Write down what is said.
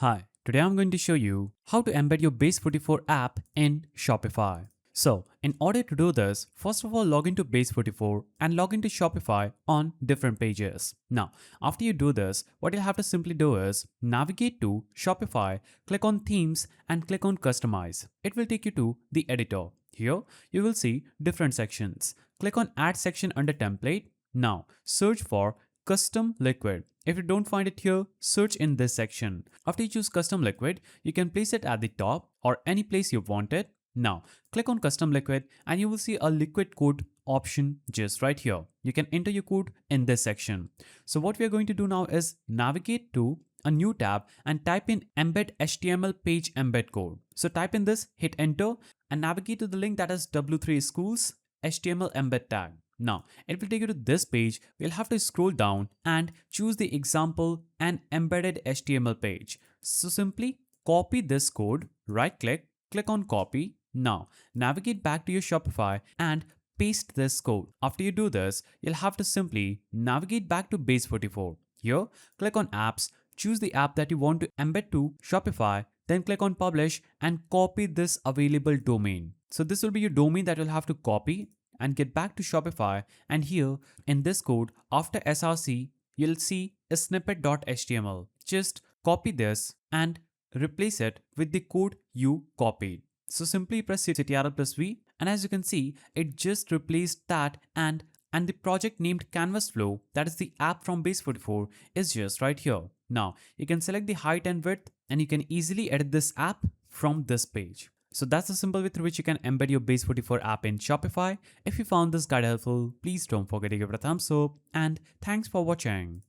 Hi, today I'm going to show you how to embed your Base44 app in Shopify. So, in order to do this, first of all log into Base44 and log into Shopify on different pages. Now, after you do this, what you'll have to simply do is navigate to Shopify, click on Themes and click on Customize. It will take you to the editor. Here, you will see different sections. Click on Add section under Template. Now, search for Custom Liquid. If you don't find it here, search in this section. After you choose Custom Liquid, you can place it at the top or any place you want it. Now, click on Custom Liquid and you will see a liquid code option just right here. You can enter your code in this section. So what we are going to do now is navigate to a new tab and type in embed HTML page embed code. So type in this, hit enter and navigate to the link that is W3 Schools HTML embed tag. Now, it will take you to this page. We'll have to scroll down and choose the example and embedded HTML page. So simply copy this code, right click, click on copy. Now, navigate back to your Shopify and paste this code. After you do this, you'll have to simply navigate back to Base44. Here, click on apps, choose the app that you want to embed to Shopify, then click on publish and copy this available domain. So this will be your domain that you'll have to copy and get back to Shopify, and here in this code after src you'll see a snippet.html. Just copy this and replace it with the code you copied. So simply press Ctrl+V and as you can see it just replaced that and the project named Canvas Flow, that is the app from Base44, is just right here. Now you can select the height and width and you can easily edit this app from this page. So that's the simple way through which you can embed your Base44 app in Shopify. If you found this guide helpful, please don't forget to give it a thumbs up and thanks for watching.